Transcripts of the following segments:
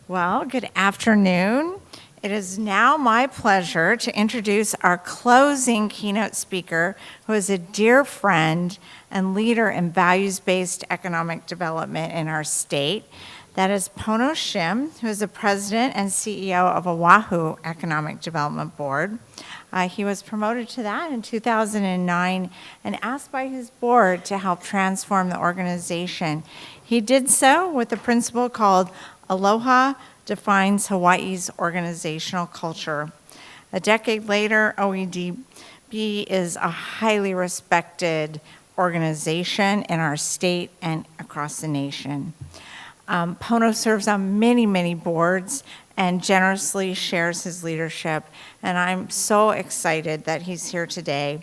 Well, good afternoon. It is now my pleasure to introduce our closing keynote speaker, who is a dear friend and leader in values-based economic development in our state. That is Pono Shim, who is the president and CEO of Oahu Economic Development Board. He was promoted to that in 2009 and asked by his board to help transform the organization. He did so with a principle called Aloha defines Hawaii's organizational culture. A decade later, OEDB is a highly respected organization in our state and across the nation. Pono serves on many, many boards and generously shares his leadership, and I'm so excited that he's here today.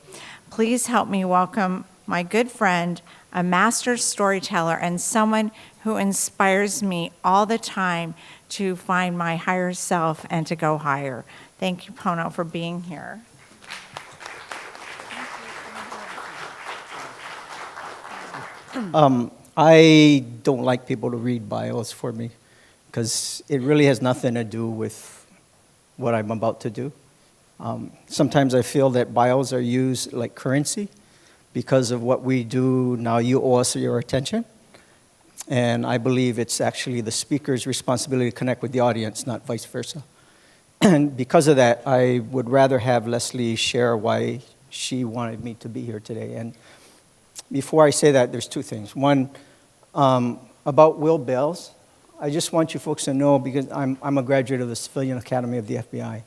Please help me welcome my good friend, a master storyteller, and someone who inspires me all the time to find my higher self and to go higher. Thank you, Pono, for being here. I don't like people to read bios for me because it really has nothing to do with what I'm about to do. Sometimes I feel that bios are used like currency because of what we do. Now you owe us your attention. And I believe it's actually the speaker's responsibility to connect with the audience, not vice versa. And because of that, I would rather have Leslie share why she wanted me to be here today. And before I say that, there's two things. One, about Will Bales. I just want you folks to know, because I'm a graduate of the Civilian Academy of the FBI,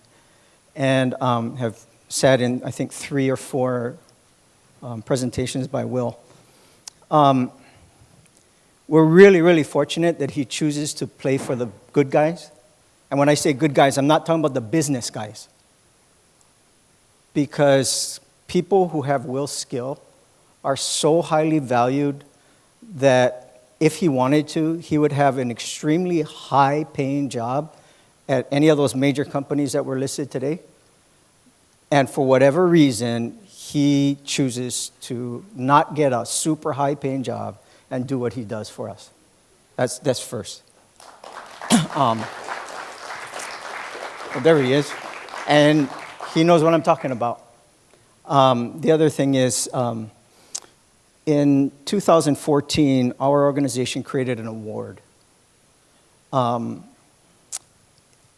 and have sat in, I think, 3 or 4 presentations by Will. We're really, really fortunate that he chooses to play for the good guys. And when I say good guys, I'm not talking about the business guys. Because people who have Will's skill are so highly valued that if he wanted to, he would have an extremely high-paying job at any of those major companies that were listed today. And for whatever reason, he chooses to not get a super high-paying job and do what he does for us. That's first. Well, there he is. And he knows what I'm talking about. The other thing is, in 2014, our organization created an award. I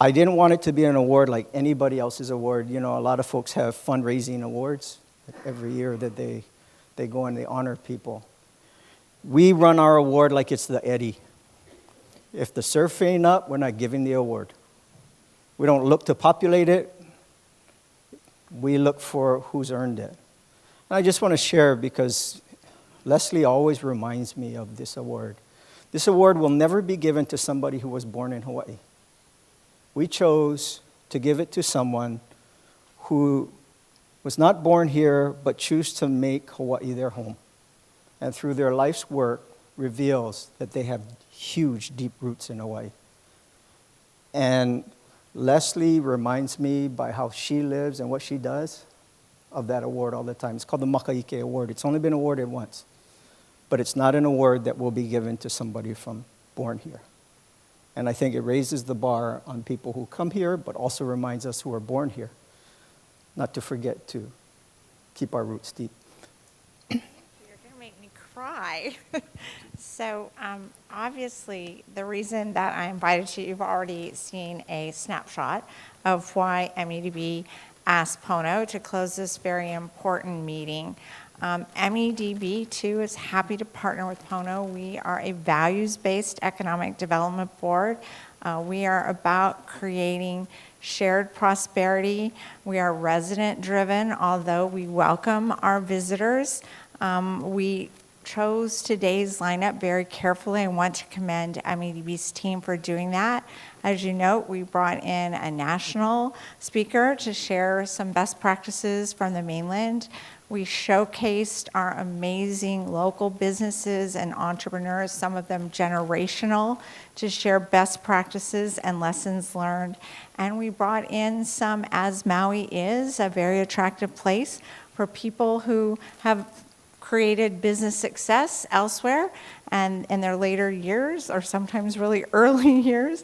didn't want it to be an award like anybody else's award. You know, a lot of folks have fundraising awards every year that they go and they honor people. We run our award like it's the Eddie. If the surf ain't up, we're not giving the award. We don't look to populate it. We look for who's earned it. And I just want to share, because Leslie always reminds me of this award. This award will never be given to somebody who was born in Hawaii. We chose to give it to someone who was not born here, but choose to make Hawaii their home. And through their life's work, reveals that they have huge, deep roots in Hawaii. And Leslie reminds me by how she lives and what she does of that award all the time. It's called the Maka'ike Award. It's only been awarded once. But it's not an award that will be given to somebody from born here. And I think it raises the bar on people who come here, but also reminds us who are born here not to forget to keep our roots deep. Cry. So obviously the reason that I invited you, you've already seen a snapshot of why MEDB asked Pono to close this very important meeting. MEDB too is happy to partner with Pono. We are a values-based economic development board. We are about creating shared prosperity. We are resident-driven, although we welcome our visitors. We chose today's lineup very carefully and want to commend MEDB's team for doing that. As you note, we brought in a national speaker to share some best practices from the mainland. We showcased our amazing local businesses and entrepreneurs, some of them generational, to share best practices and lessons learned. And we brought in some, as Maui is, a very attractive place for people who have created business success elsewhere, and in their later years, or sometimes really early years,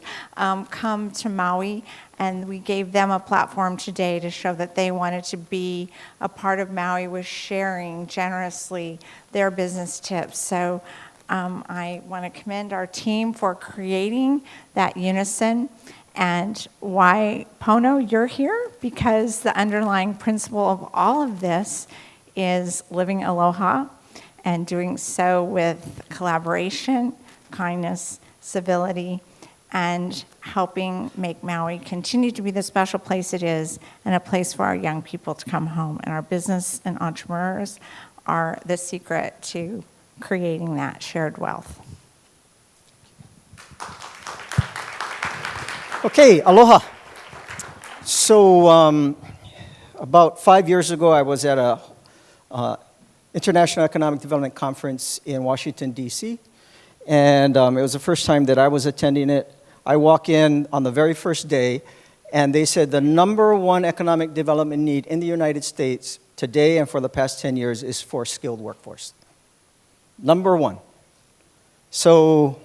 come to Maui, and we gave them a platform today to show that they wanted to be a part of Maui with sharing generously their business tips. So I want to commend our team for creating that unison. And why, Pono, you're here? Because the underlying principle of all of this is living aloha and doing so with collaboration, kindness, civility, and helping make Maui continue to be the special place it is and a place for our young people to come home. And our business and entrepreneurs are the secret to creating that shared wealth. Okay, aloha. So about 5 years ago, I was at a International Economic Development Conference in Washington, D.C., and it was the first time that I was attending it. I walk in on the very first day, and they said the number one economic development need in the United States today and for the past 10 years is for skilled workforce. Number one. So,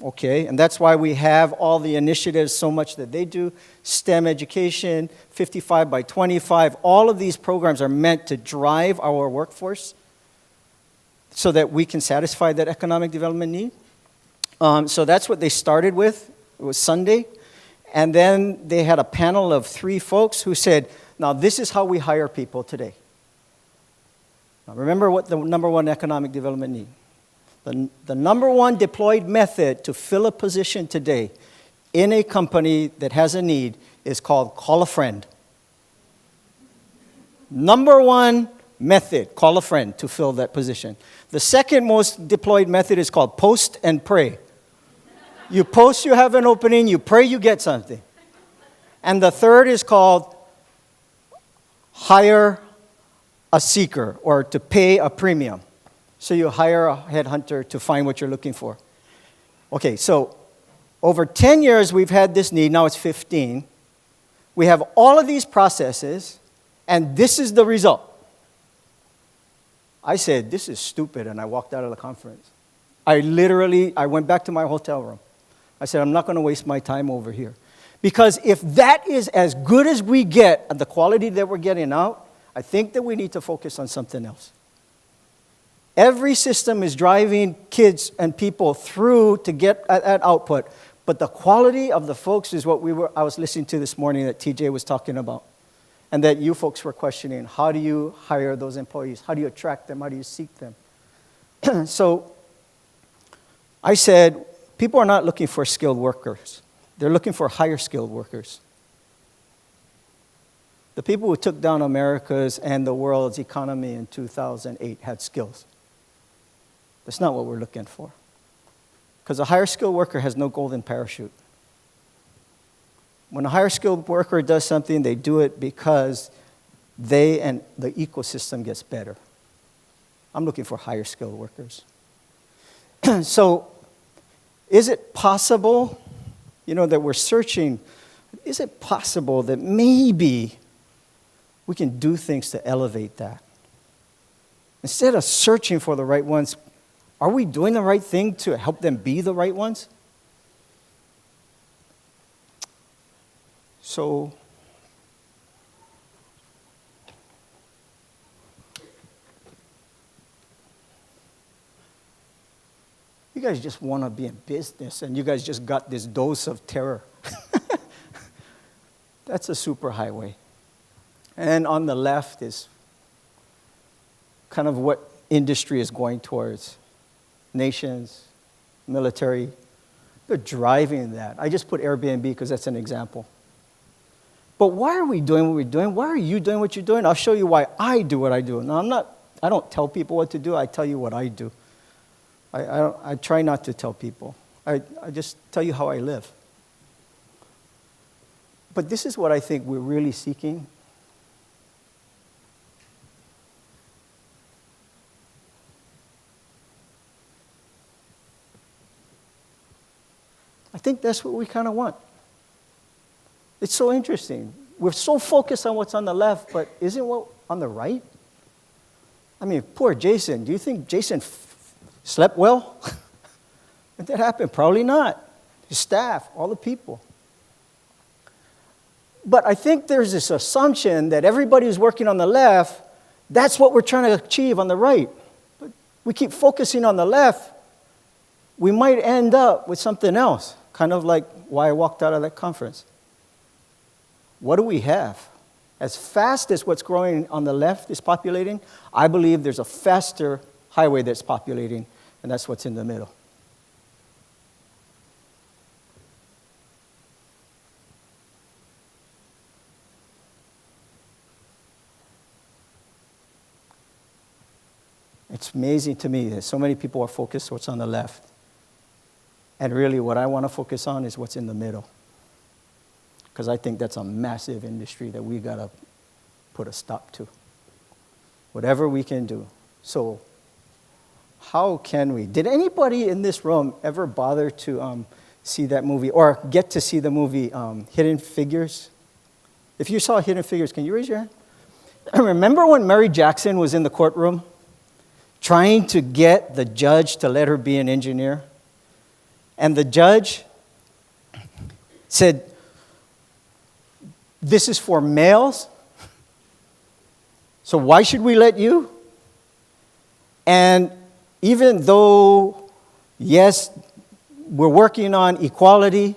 okay, and that's why we have all the initiatives so much that they do. STEM education, 55 by 25, all of these programs are meant to drive our workforce so that we can satisfy that economic development need. So that's what they started with. It was Sunday. And then they had a panel of 3 folks who said, now this is how we hire people today. Now remember what the number one economic development need. The number one deployed method to fill a position today in a company that has a need is called call a friend. Number one method, call a friend to fill that position. The second most deployed method is called post and pray. You post, you have an opening, you pray, you get something. And the third is called hire a seeker, or to pay a premium. So you hire a headhunter to find what you're looking for. Okay, so over 10 years we've had this need, now it's 15. We have all of these processes, and this is the result. I said, this is stupid, and I walked out of the conference. I went back to my hotel room. I said, I'm not going to waste my time over here. Because if that is as good as we get at the quality that we're getting out, I think that we need to focus on something else. Every system is driving kids and people through to get at output, but the quality of the folks is what I was listening to this morning that TJ was talking about, and that you folks were questioning. How do you hire those employees? How do you attract them? How do you seek them? So I said, people are not looking for skilled workers. They're looking for higher skilled workers. The people who took down America's and the world's economy in 2008 had skills. That's not what we're looking for. Because a higher skilled worker has no golden parachute. When a higher skilled worker does something, they do it because they and the ecosystem gets better. I'm looking for higher skilled workers. So, is it possible, that we're searching, is it possible that maybe we can do things to elevate that? Instead of searching for the right ones, are we doing the right thing to help them be the right ones? So, you guys just want to be in business, and you guys just got this dose of terror. That's a superhighway. And on the left is kind of what industry is going towards. Nations, military, they're driving that. I just put Airbnb because that's an example. But why are we doing what we're doing? Why are you doing what you're doing? I'll show you why I do what I do. Now, I don't tell people what to do. I tell you what I do. I try not to tell people. I just tell you how I live. But this is what I think we're really seeking. I think that's what we kind of want. It's so interesting. We're so focused on what's on the left, but isn't what on the right? I mean, poor Jason. Do you think Jason slept well? Did that happen? Probably not. His staff, all the people. But I think there's this assumption that everybody who's working on the left, that's what we're trying to achieve on the right. But we keep focusing on the left, we might end up with something else, kind of like why I walked out of that conference. What do we have? As fast as what's growing on the left is populating, I believe there's a faster highway that's populating, and that's what's in the middle. It's amazing to me that so many people are focused on what's on the left. And really what I want to focus on is what's in the middle. Because I think that's a massive industry that we got to put a stop to. Whatever we can do. So how can we? Did anybody in this room ever bother to see that movie or get to see the movie Hidden Figures? If you saw Hidden Figures, can you raise your hand? Remember when Mary Jackson was in the courtroom trying to get the judge to let her be an engineer? And the judge said, "This is for males, so why should we let you?" And even though, yes, we're working on equality,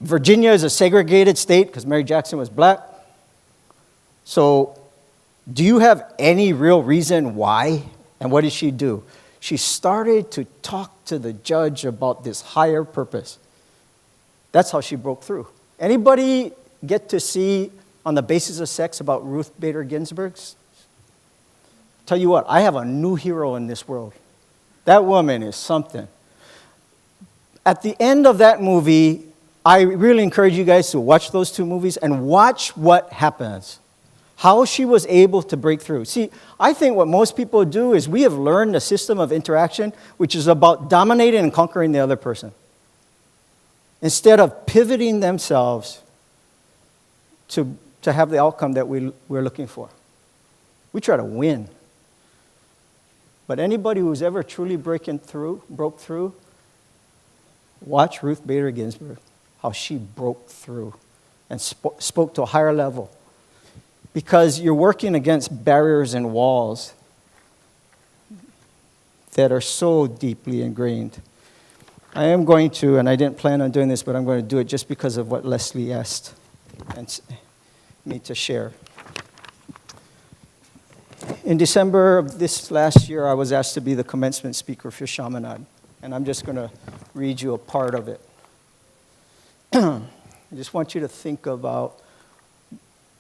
Virginia is a segregated state because Mary Jackson was black. So do you have any real reason why? And what did she do? She started to talk to the judge about this higher purpose. That's how she broke through. Anybody get to see On the Basis of Sex about Ruth Bader Ginsburg's? Tell you what, I have a new hero in this world. That woman is something. At the end of that movie, I really encourage you guys to watch those two movies and watch what happens. How she was able to break through. See, I think what most people do is we have learned a system of interaction which is about dominating and conquering the other person, instead of pivoting themselves to have the outcome that we're looking for. We try to win. But anybody who's ever truly broke through, watch Ruth Bader Ginsburg, how she broke through and spoke to a higher level. Because you're working against barriers and walls that are so deeply ingrained. I am going to, and I didn't plan on doing this, but I'm going to do it just because of what Leslie asked me to share. In December of this last year, I was asked to be the commencement speaker for Chaminade, and I'm just going to read you a part of it. I just want you to think about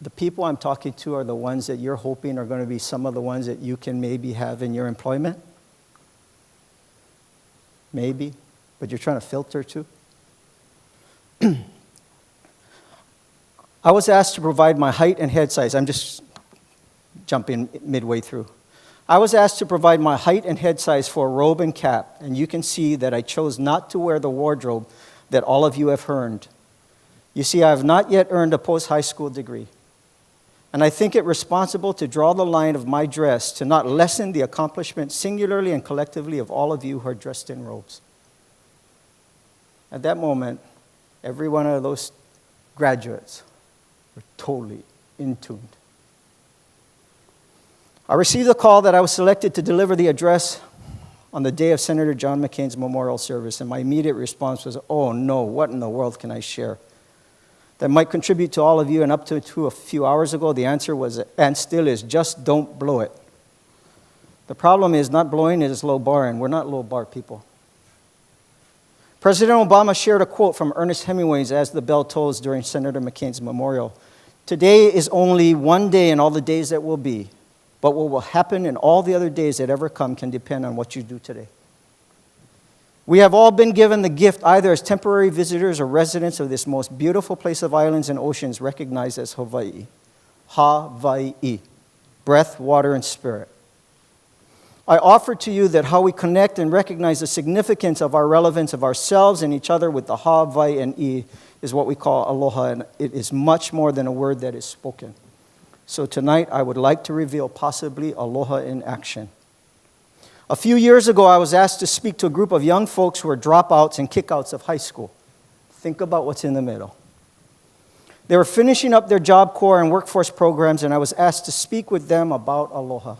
the people I'm talking to are the ones that you're hoping are going to be some of the ones that you can maybe have in your employment. Maybe, but you're trying to filter too. I was asked to provide my height and head size. I'm just jumping midway through. I was asked to provide my height and head size for a robe and cap, and you can see that I chose not to wear the wardrobe that all of you have earned. You see, I have not yet earned a post-high school degree. And I think it responsible to draw the line of my dress to not lessen the accomplishment singularly and collectively of all of you who are dressed in robes. At that moment, every one of those graduates were totally in tune. I received a call that I was selected to deliver the address on the day of Senator John McCain's memorial service, and my immediate response was, "Oh no, what in the world can I share that might contribute to all of you?" And up to a few hours ago, the answer was, and still is, just don't blow it. The problem is not blowing it is low bar, and we're not low bar people. President Obama shared a quote from Ernest Hemingway's As the Bell Tolls during Senator McCain's memorial. Today is only one day in all the days that will be, but what will happen in all the other days that ever come can depend on what you do today. We have all been given the gift either as temporary visitors or residents of this most beautiful place of islands and oceans recognized as Hawaii. Hawaii. Breath, water, and spirit. I offer to you that how we connect and recognize the significance of our relevance of ourselves and each other with the Hawaii and E is what we call Aloha, and it is much more than a word that is spoken. So tonight I would like to reveal possibly Aloha in action. A few years ago, I was asked to speak to a group of young folks who were dropouts and kickouts of high school. Think about what's in the middle. They were finishing up their Job Corps and workforce programs, and I was asked to speak with them about Aloha.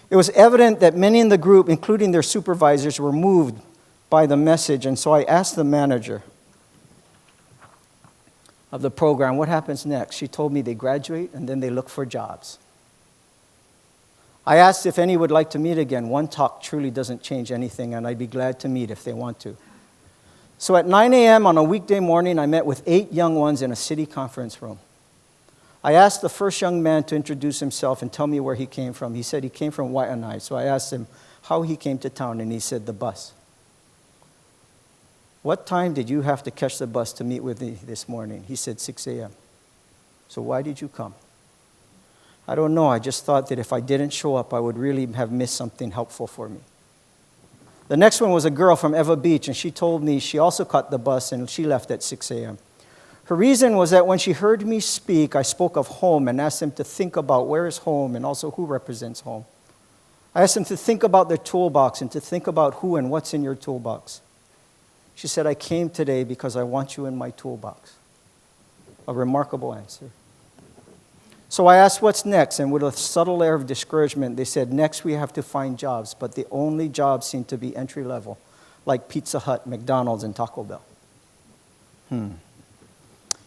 It was evident that many in the group, including their supervisors, were moved by the message, and so I asked the manager of the program, what happens next? She told me they graduate and then they look for jobs. I asked if any would like to meet again. One talk truly doesn't change anything, and I'd be glad to meet if they want to. So at 9 a.m. on a weekday morning, I met with 8 young ones in a city conference room. I asked the first young man to introduce himself and tell me where he came from. He said he came from Waianae. So I asked him how he came to town, and he said the bus. What time did you have to catch the bus to meet with me this morning? He said 6 a.m. So why did you come? I don't know. I just thought that if I didn't show up, I would really have missed something helpful for me. The next one was a girl from Eva Beach, and she told me she also caught the bus and she left at 6 a.m. Her reason was that when she heard me speak, I spoke of home and asked them to think about where is home and also who represents home. I asked them to think about their toolbox and to think about who and what's in your toolbox. She said, I came today because I want you in my toolbox. A remarkable answer. So I asked what's next, and with a subtle air of discouragement, they said, next we have to find jobs, but the only jobs seem to be entry level, like Pizza Hut, McDonald's, and Taco Bell. And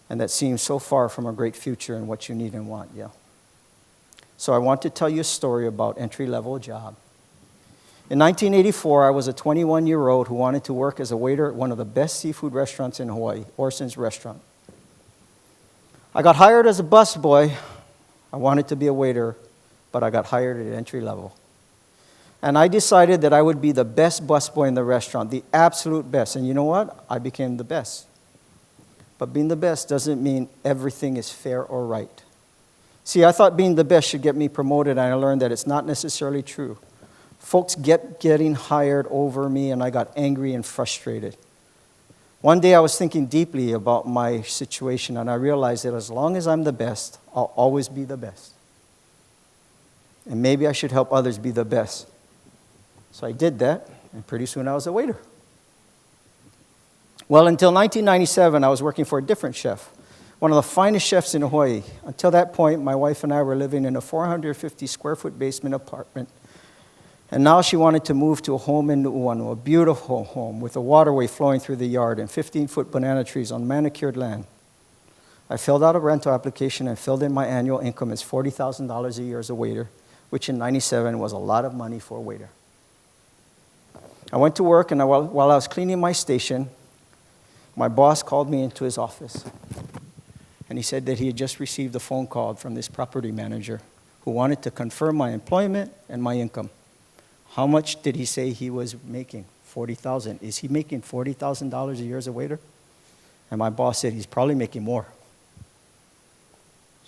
that seems so far from a great future and what you need and want, yeah. So I want to tell you a story about entry-level job. In 1984, I was a 21-year-old who wanted to work as a waiter at one of the best seafood restaurants in Hawaii, Orson's Restaurant. I got hired as a busboy. I wanted to be a waiter, but I got hired at entry level. And I decided that I would be the best busboy in the restaurant, the absolute best. And you know what? I became the best. But being the best doesn't mean everything is fair or right. See, I thought being the best should get me promoted, and I learned that it's not necessarily true. Folks getting hired over me, and I got angry and frustrated. One day I was thinking deeply about my situation, and I realized that as long as I'm the best, I'll always be the best. And maybe I should help others be the best. So I did that, and pretty soon I was a waiter. Well, until 1997, I was working for a different chef, one of the finest chefs in Hawaii. Until that point, my wife and I were living in a 450-square-foot basement apartment. And now she wanted to move to a home in Nu'uanu, a beautiful home with a waterway flowing through the yard and 15-foot banana trees on manicured land. I filled out a rental application and filled in my annual income as $40,000 a year as a waiter, which in 97 was a lot of money for a waiter. I went to work, and while I was cleaning my station, my boss called me into his office. And he said that he had just received a phone call from this property manager who wanted to confirm my employment and my income. How much did he say he was making? $40,000. Is he making $40,000 a year as a waiter? And my boss said he's probably making more.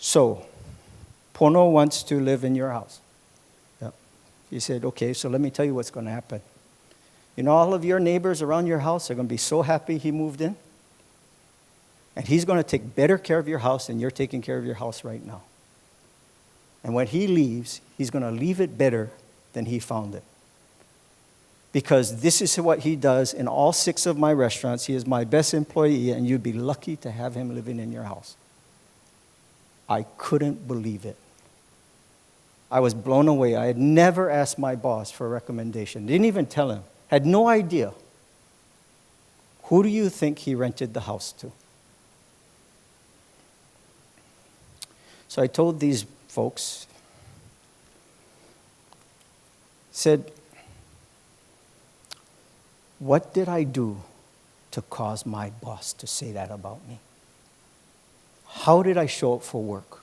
So, Pono wants to live in your house. Yep. He said, okay, so let me tell you what's going to happen. You know, all of your neighbors around your house are going to be so happy he moved in. And he's going to take better care of your house than you're taking care of your house right now. And when he leaves, he's going to leave it better than he found it. Because this is what he does in all 6 of my restaurants. He is my best employee, and you'd be lucky to have him living in your house. I couldn't believe it. I was blown away. I had never asked my boss for a recommendation. Didn't even tell him. Had no idea. Who do you think he rented the house to? So I told these folks, said, what did I do to cause my boss to say that about me? How did I show up for work?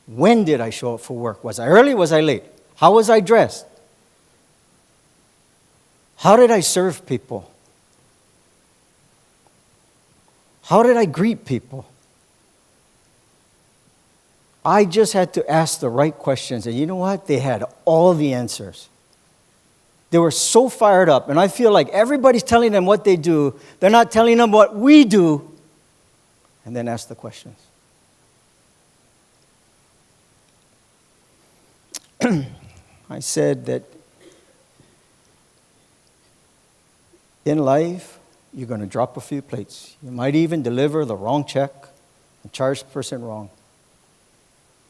When did I show up for work? Was I early? Was I late? How was I dressed? How did I serve people? How did I greet people? I just had to ask the right questions. And you know what? They had all the answers. They were so fired up. And I feel like everybody's telling them what they do. They're not telling them what we do. And then ask the questions. I said that in life, you're going to drop a few plates. You might even deliver the wrong check and charge the person wrong.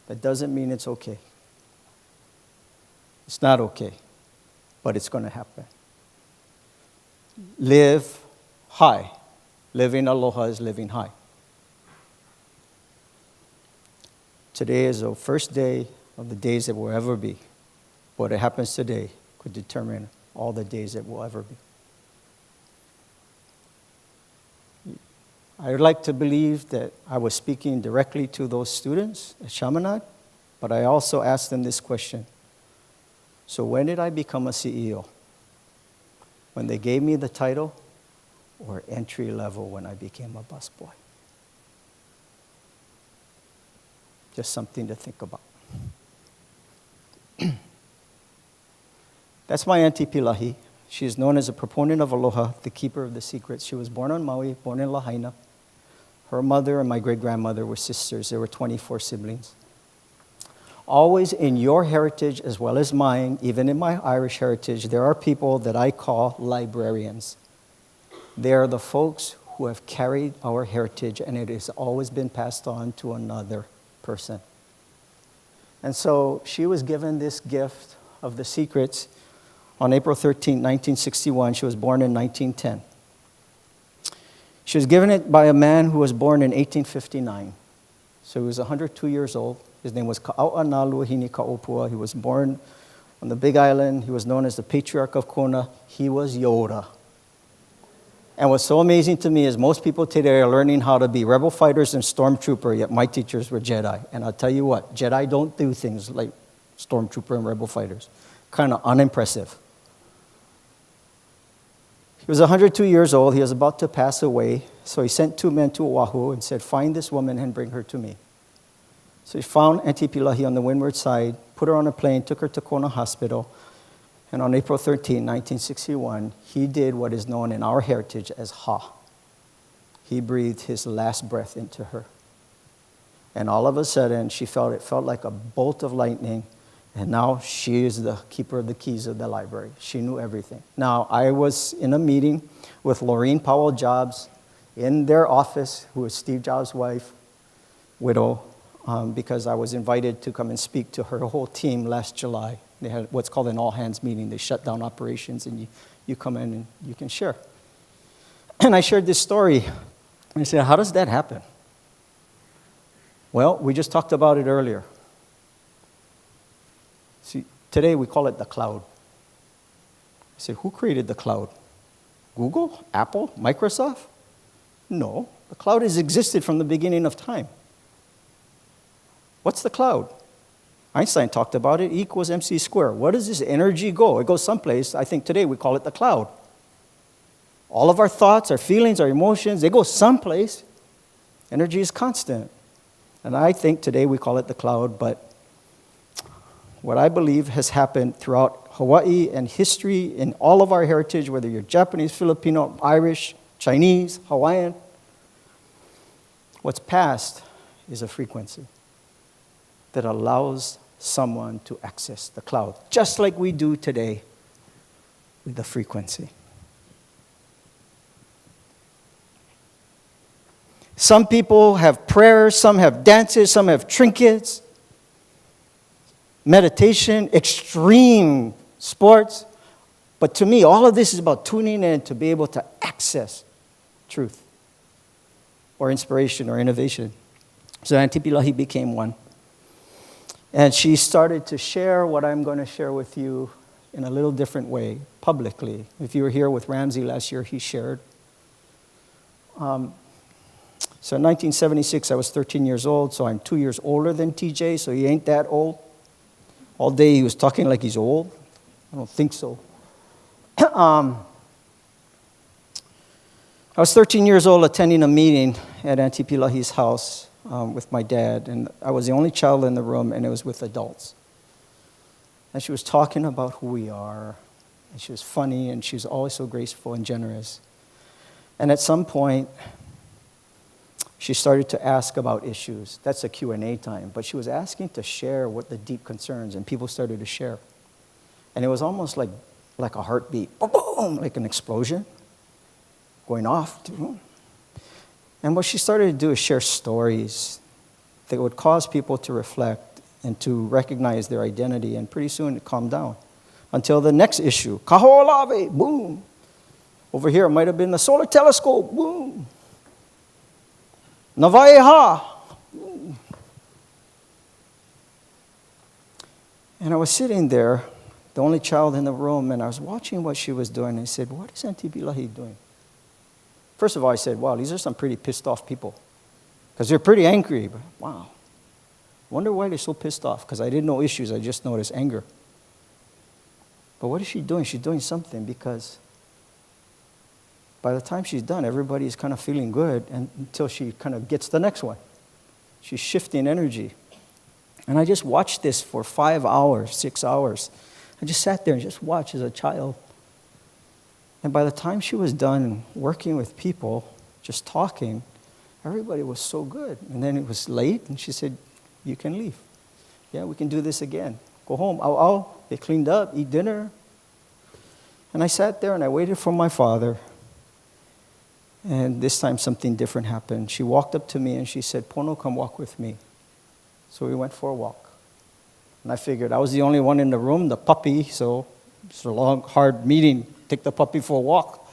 That doesn't mean it's okay. It's not okay, but it's going to happen. Live high. Living aloha is living high. Today is the first day of the days that will ever be. What happens today could determine all the days that will ever be. I would like to believe that I was speaking directly to those students at Chaminade, but I also asked them this question. So when did I become a CEO? When they gave me the title, or entry level when I became a busboy? Just something to think about. That's my Auntie Pilahi. She is known as a proponent of Aloha, the keeper of the secrets. She was born on Maui, born in Lahaina. Her mother and my great-grandmother were sisters. There were 24 siblings. Always in your heritage as well as mine, even in my Irish heritage, there are people that I call librarians. They are the folks who have carried our heritage, and it has always been passed on to another person. And so she was given this gift of the secrets on April 13, 1961. She was born in 1910. She was given it by a man who was born in 1859. So he was 102 years old. His name was Ka'au'analuahini Ka'opua. He was born on the Big Island. He was known as the Patriarch of Kona. He was Yoda. And what's so amazing to me is most people today are learning how to be rebel fighters and stormtrooper, yet my teachers were Jedi. And I'll tell you what, Jedi don't do things like stormtrooper and rebel fighters. Kind of unimpressive. He was 102 years old. He was about to pass away. So he sent 2 men to Oahu and said, find this woman and bring her to me. So he found Auntie Pilahi on the windward side, put her on a plane, took her to Kona Hospital. And on April 13, 1961, he did what is known in our heritage as Ha. He breathed his last breath into her. And all of a sudden, it felt like a bolt of lightning. And now she is the keeper of the keys of the library. She knew everything. Now, I was in a meeting with Laureen Powell Jobs in their office, who was Steve Jobs' wife, widow, because I was invited to come and speak to her whole team last July. They had what's called an all-hands meeting. They shut down operations, and you come in and you can share. And I shared this story. And I said, how does that happen? Well, we just talked about it earlier. See, today we call it the cloud. I said, who created the cloud? Google? Apple? Microsoft? No. The cloud has existed from the beginning of time. What's the cloud? Einstein talked about it, E equals mc squared. Where does this energy go? It goes someplace. I think today we call it the cloud. All of our thoughts, our feelings, our emotions, they go someplace. Energy is constant. And I think today we call it the cloud, but what I believe has happened throughout Hawaii and history in all of our heritage, whether you're Japanese, Filipino, Irish, Chinese, Hawaiian, what's passed is a frequency that allows someone to access the cloud, just like we do today with the frequency. Some people have prayers, some have dances, some have trinkets, meditation, extreme sports. But to me, all of this is about tuning in to be able to access truth or inspiration or innovation. So Auntie Pilahi became one. And she started to share what I'm going to share with you in a little different way, publicly. If you were here with Ramsey last year, he shared. So in 1976, I was 13 years old, so I'm 2 years older than TJ, so he ain't that old. All day he was talking like he's old. I don't think so. I was 13 years old attending a meeting at Auntie Pilahi's house with my dad, and I was the only child in the room, and it was with adults. And she was talking about who we are, and she was funny, and she was always so graceful and generous. And at some point, she started to ask about issues. That's a Q&A time. But she was asking to share what the deep concerns, and people started to share. And it was almost like a heartbeat, boom, boom, like an explosion going off. And what she started to do is share stories that would cause people to reflect and to recognize their identity, and pretty soon it calmed down. Until the next issue, Kaho'olawe, boom. Over here, it might have been the solar telescope, boom. Navaiha, boom. And I was sitting there, the only child in the room, and I was watching what she was doing. I said, what is Auntie Bilahi doing? First of all, I said, wow, these are some pretty pissed off people. Because they're pretty angry, but wow. Wonder why they're so pissed off, because I didn't know issues, I just noticed anger. But what is she doing? She's doing something, because by the time she's done, everybody's kind of feeling good until she kind of gets the next one. She's shifting energy. And I just watched this for 5 hours, 6 hours. I just sat there and just watched as a child. And by the time she was done working with people, just talking, everybody was so good. And then it was late, and she said, you can leave. Yeah, we can do this again. Go home. They cleaned up, eat dinner. And I sat there and I waited for my father. And this time something different happened. She walked up to me and she said, Pono, come walk with me. So we went for a walk. And I figured I was the only one in the room, the puppy, so it's a long, hard meeting. Take the puppy for a walk.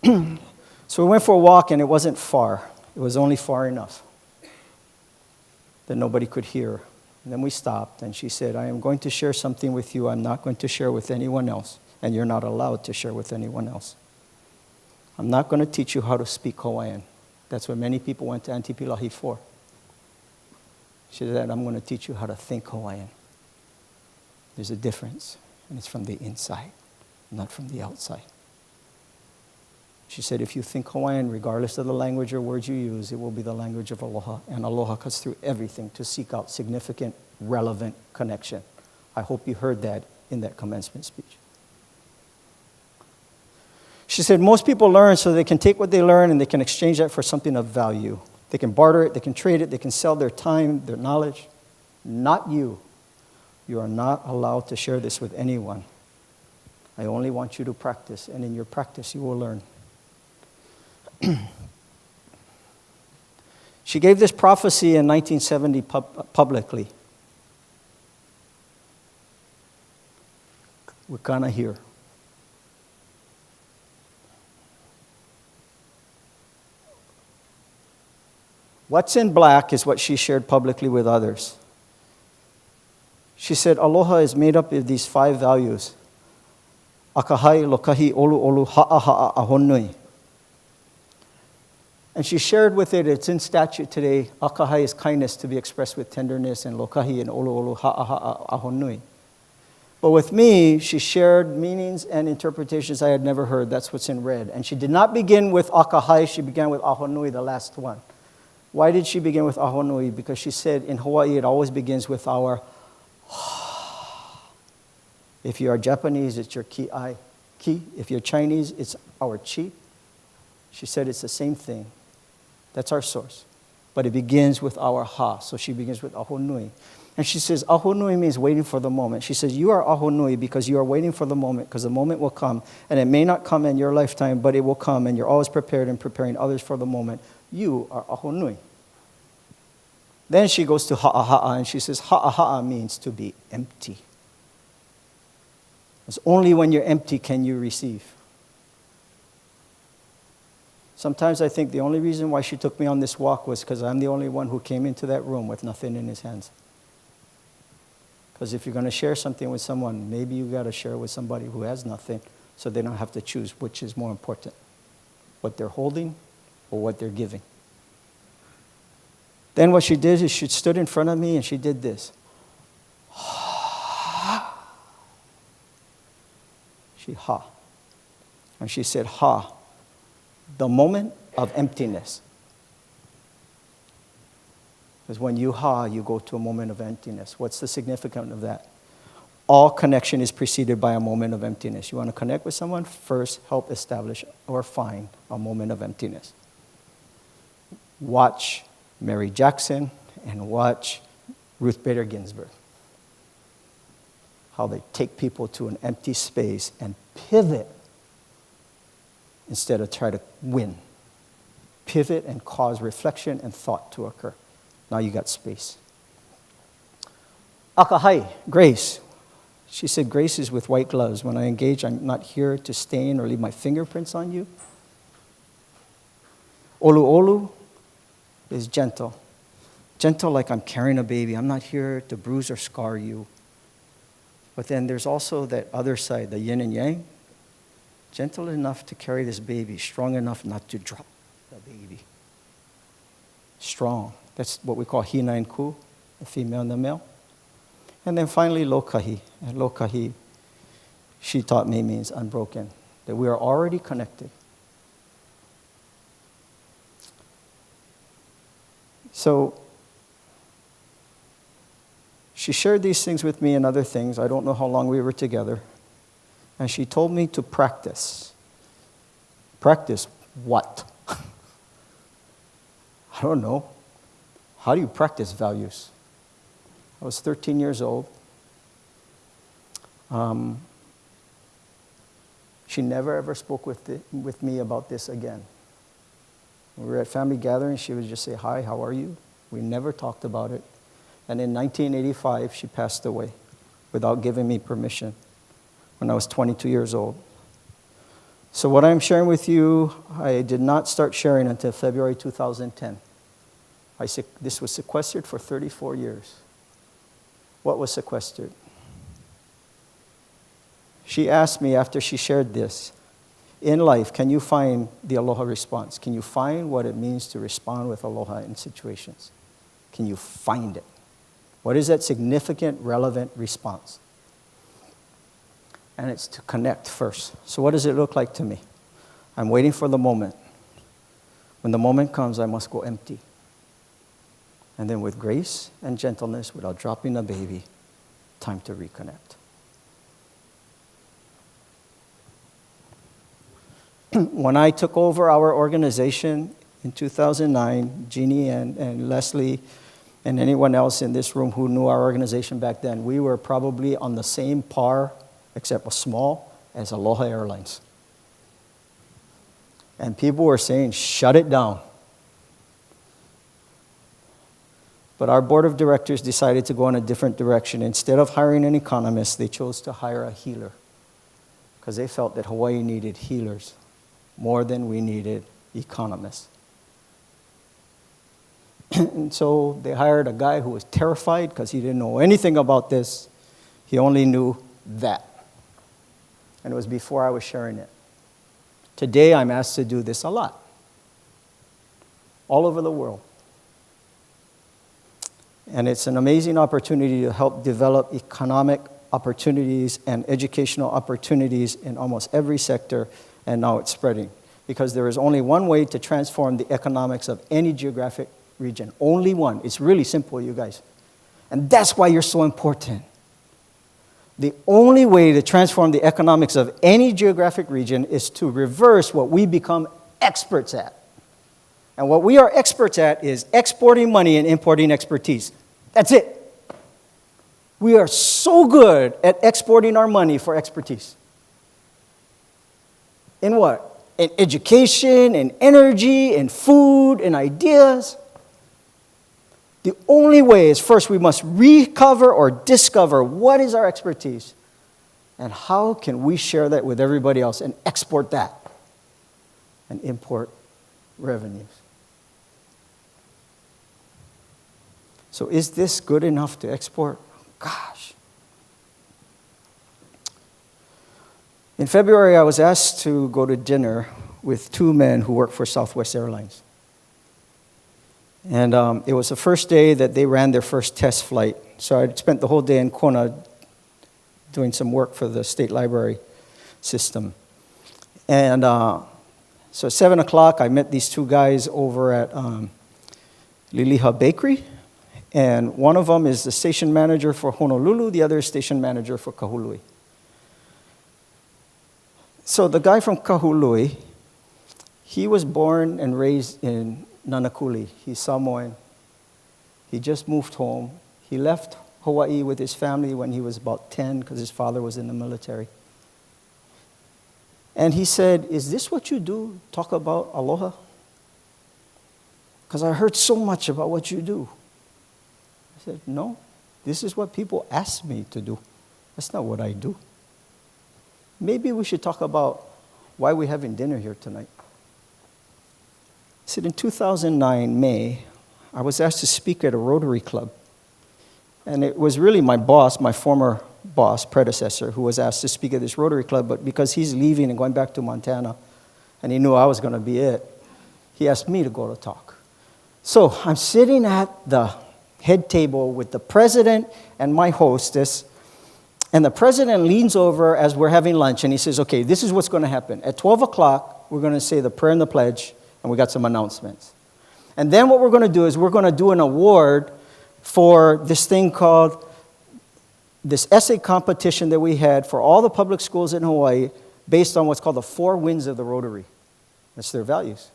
So we went for a walk, and it wasn't far. It was only far enough that nobody could hear. And then we stopped, and she said, I am going to share something with you I'm not going to share with anyone else, and you're not allowed to share with anyone else. I'm not going to teach you how to speak Hawaiian. That's what many people went to Auntie Pilahi for. She said, I'm going to teach you how to think Hawaiian. There's a difference, and it's from the inside, not from the outside. She said, if you think Hawaiian, regardless of the language or words you use, it will be the language of Aloha. And Aloha cuts through everything to seek out significant, relevant connection. I hope you heard that in that commencement speech. She said, most people learn so they can take what they learn and they can exchange that for something of value. They can barter it, they can trade it, they can sell their time, their knowledge. Not you. You are not allowed to share this with anyone. I only want you to practice, and in your practice you will learn. She gave this prophecy in 1970 publicly. We're kind of here. What's in black is what she shared publicly with others. She said, Aloha is made up of these 5 values. Akahai, lokahi, olu, olu, ha'a, ha'a, ahonui. And she shared with it, it's in statute today, akahai is kindness to be expressed with tenderness, and lokahi and olu, olu, ha'a, ha'a, ahonui. But with me, she shared meanings and interpretations I had never heard. That's what's in red. And she did not begin with akahai, she began with ahonui, the last one. Why did she begin with ahonui? Because she said in Hawaii, it always begins with our If you are Japanese, it's your ki. If you're Chinese, it's our chi. She said it's the same thing. That's our source. But it begins with our ha. So she begins with ahonui. And she says, ahonui means waiting for the moment. She says, you are ahonui because you are waiting for the moment, because the moment will come. And it may not come in your lifetime, but it will come. And you're always prepared and preparing others for the moment. You are ahonui. Then she goes to ha'a ha'a, and she says, ha'a ha'a means to be empty. It's only when you're empty can you receive. Sometimes I think the only reason why she took me on this walk was because I'm the only one who came into that room with nothing in his hands. Because if you're going to share something with someone, maybe you got to share with somebody who has nothing, so they don't have to choose which is more important, what they're holding or what they're giving. Then what she did is she stood in front of me and she did this. She ha. And she said, ha, the moment of emptiness. Because when you ha, you go to a moment of emptiness. What's the significance of that? All connection is preceded by a moment of emptiness. You want to connect with someone? First, help establish or find a moment of emptiness. watch Mary Jackson and watch Ruth Bader Ginsburg. How they take people to an empty space and pivot instead of try to win. Pivot and cause reflection and thought to occur. Now you got space. Akahai, grace. She said, grace is with white gloves. When I engage, I'm not here to stain or leave my fingerprints on you. Olu olu is gentle. Gentle like I'm carrying a baby. I'm not here to bruise or scar you. But then there's also that other side, the yin and yang. Gentle enough to carry this baby, strong enough not to drop the baby. Strong. That's what we call hina and ku, the female and the male. And then finally, lokahi. And lokahi, she taught me, means unbroken, that we are already connected. So she shared these things with me and other things. I don't know how long we were together. And she told me to practice. Practice what? I don't know. How do you practice values? I was 13 years old. She never ever spoke with me about this again. When we were at family gatherings, she would just say, hi, how are you? We never talked about it. And in 1985, she passed away without giving me permission when I was 22 years old. So what I'm sharing with you, I did not start sharing until February 2010. This was sequestered for 34 years. What was sequestered? She asked me after she shared this, in life, can you find the aloha response? Can you find what it means to respond with aloha in situations? Can you find it? What is that significant, relevant response? And it's to connect first. So what does it look like to me? I'm waiting for the moment. When the moment comes, I must go empty. And then with grace and gentleness, without dropping a baby, time to reconnect. When I took over our organization in 2009, Jeannie and Leslie and anyone else in this room who knew our organization back then, we were probably on the same par, except a small, as Aloha Airlines. And people were saying, shut it down. But our board of directors decided to go in a different direction. Instead of hiring an economist, they chose to hire a healer because they felt that Hawaii needed healers more than we needed economists. And so they hired a guy who was terrified because he didn't know anything about this. He only knew that. And it was before I was sharing it. Today, I'm asked to do this a lot. All over the world. And it's an amazing opportunity to help develop economic opportunities and educational opportunities in almost every sector, and now it's spreading. Because there is only one way to transform the economics of any geographic region. Only one. It's really simple, you guys. And that's why you're so important. The only way to transform the economics of any geographic region is to reverse what we become experts at. And what we are experts at is exporting money and importing expertise. That's it. We are so good at exporting our money for expertise. In what? In education, in energy, in food, in ideas. The only way is first we must recover or discover what is our expertise and how can we share that with everybody else and export that and import revenues. So is this good enough to export? Gosh. In February, I was asked to go to dinner with two men who work for Southwest Airlines. And it was the first day that they ran their first test flight. So I spent the whole day in Kona doing some work for the state library system. And so at 7 o'clock, I met these two guys over at Liliha Bakery. And one of them is the station manager for Honolulu. The other is station manager for Kahului. So the guy from Kahului, he was born and raised in Nanakuli. He's Samoan. He just moved home. He left Hawaii with his family when he was about 10 because his father was in the military. And he said, "Is this what you do, talk about aloha? Because I heard so much about what you do." I said, "No, this is what people ask me to do. That's not what I do. Maybe we should talk about why we're having dinner here tonight." I said, in 2009, May, I was asked to speak at a Rotary Club. And it was really my boss, my former boss, predecessor, who was asked to speak at this Rotary Club, but because he's leaving and going back to Montana, and he knew I was going to be it, he asked me to go to talk. So I'm sitting at the head table with the president and my hostess, and the president leans over as we're having lunch, and he says, "Okay, this is what's going to happen. At 12 o'clock, we're going to say the prayer and the pledge, and we got some announcements. And then what we're going to do is we're going to do an award for this thing called this essay competition that we had for all the public schools in Hawaii based on what's called the 4 winds of the Rotary. That's their values.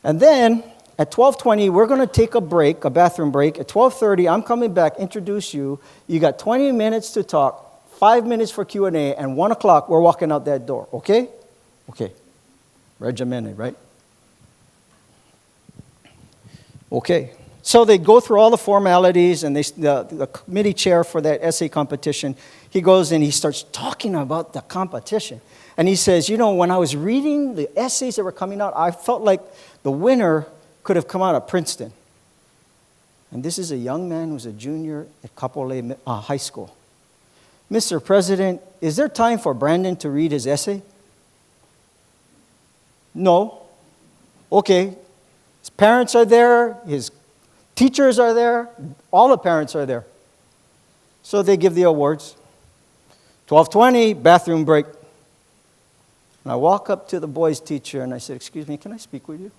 And then at 12:20, we're going to take a break, a bathroom break. At 12:30, I'm coming back, introduce you. You got 20 minutes to talk, 5 minutes for Q&A, and 1 o'clock, we're walking out that door. Okay? Okay. Regimented, right? Okay. So they go through all the formalities, and the committee chair for that essay competition, he goes and he starts talking about the competition. And he says, "You know, when I was reading the essays that were coming out, I felt like the winner could have come out of Princeton." And this is a young man who's a junior at Kapolei High School. "Mr. President, is there time for Brandon to read his essay?" "No." "Okay." His parents are there, his teachers are there, all the parents are there. So they give the awards. 12:20, bathroom break. And I walk up to the boy's teacher and I said, "Excuse me, can I speak with you?"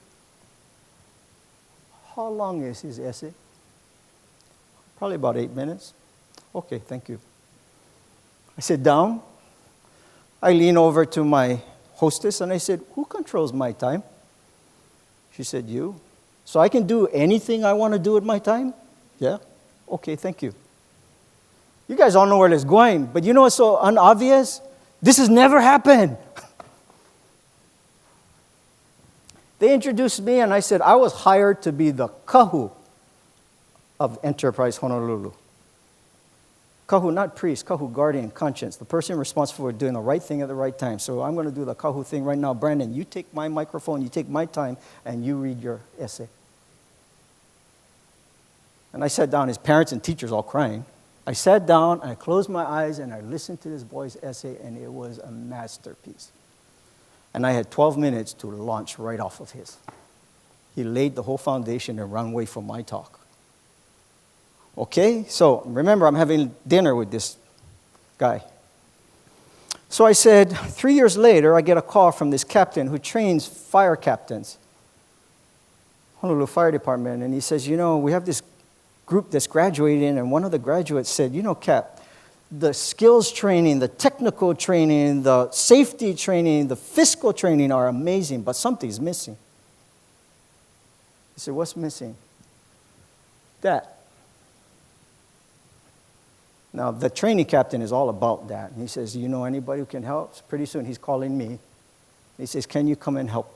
"How long is his essay?" "Probably about 8 minutes." "Okay, thank you." I sit down. I lean over to my hostess and I said, "Who controls my time?" She said, "You." "So I can do anything I want to do with my time?" "Yeah." "Okay, thank you." You guys all know where this is going, but you know what's so unobvious? This has never happened. They introduced me and I said, I was hired to be the kahu of Enterprise Honolulu. Kahu, not priest, kahu, guardian, conscience, the person responsible for doing the right thing at the right time. So I'm going to do the kahu thing right now. Brandon, you take my microphone, you take my time, and you read your essay. And I sat down, his parents and teachers all crying. I sat down, I closed my eyes, and I listened to this boy's essay, and it was a masterpiece. And I had 12 minutes to launch right off of his. He laid the whole foundation and runway for my talk. Okay, so remember, I'm having dinner with this guy. So I said, 3 years later, I get a call from this captain who trains fire captains, Honolulu Fire Department, and he says, "You know, we have this group that's graduating," and one of the graduates said, "You know, Cap, the skills training, the technical training, the safety training, the fiscal training are amazing, but something's missing." I said, "What's missing?" "That." Now, the training captain is all about that. And he says, "Do you know anybody who can help?" So pretty soon he's calling me. He says, "Can you come and help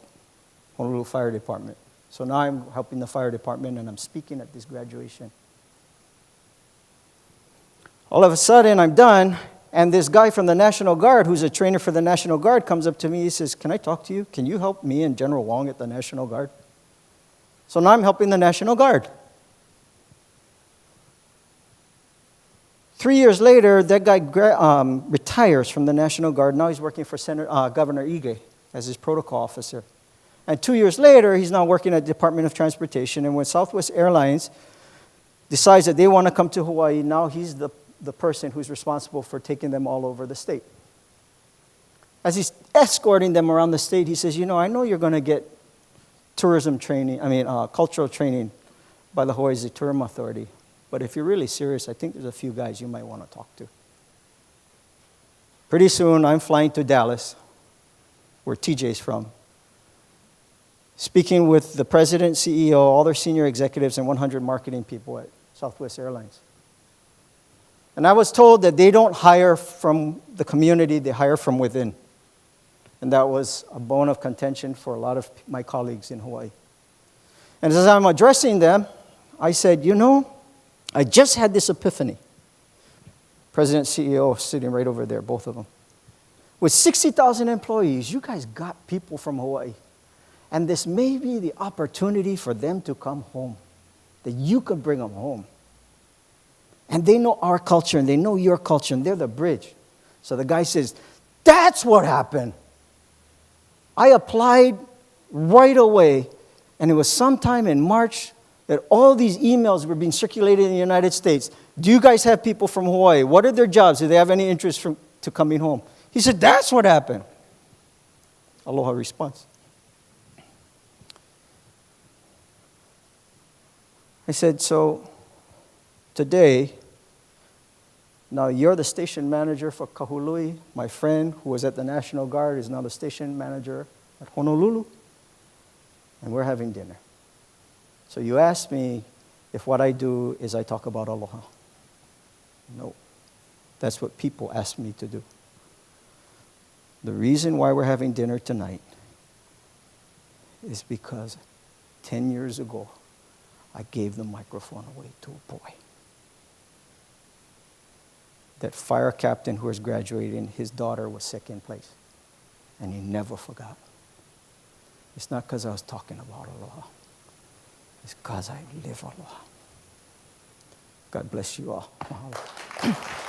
Honolulu Fire Department?" So now I'm helping the fire department and I'm speaking at this graduation. All of a sudden, I'm done, and this guy from the National Guard, who's a trainer for the National Guard, comes up to me. He says, "Can I talk to you? Can you help me and General Wong at the National Guard?" So now I'm helping the National Guard. 3 years later, that guy retires from the National Guard. Now he's working for Governor Ige as his protocol officer. And 2 years later, he's now working at the Department of Transportation. And when Southwest Airlines decides that they want to come to Hawaii, now he's the person who's responsible for taking them all over the state. As he's escorting them around the state, he says, "You know, I know you're going to get tourism training, cultural training by the Hawaii Tourism Authority. But if you're really serious, I think there's a few guys you might want to talk to." Pretty soon, I'm flying to Dallas, where TJ's from. speaking with the president, CEO, all their senior executives, and 100 marketing people at Southwest Airlines. And I was told that they don't hire from the community, they hire from within. And that was a bone of contention for a lot of my colleagues in Hawaii. And as I'm addressing them, I said, you know, I just had this epiphany. President, CEO sitting right over there, both of them. With 60,000 employees, you guys got people from Hawaii. And this may be the opportunity for them to come home, that you could bring them home. And they know our culture, and they know your culture, and they're the bridge. So the guy says, that's what happened. I applied right away, and it was sometime in March that all these emails were being circulated in the United States. Do you guys have people from Hawaii? What are their jobs? Do they have any interest to coming home? He said, that's what happened. Aloha response. I said, so today, now you're the station manager for Kahului. My friend who was at the National Guard is now the station manager at Honolulu. And we're having dinner. So you asked me if what I do is I talk about aloha. No. That's what people ask me to do. The reason why we're having dinner tonight is because 10 years ago, I gave the microphone away to a boy. That fire captain who was graduating, his daughter was second place. And he never forgot. It's not because I was talking about aloha. It's because I live aloha. God bless you all. Mahalo.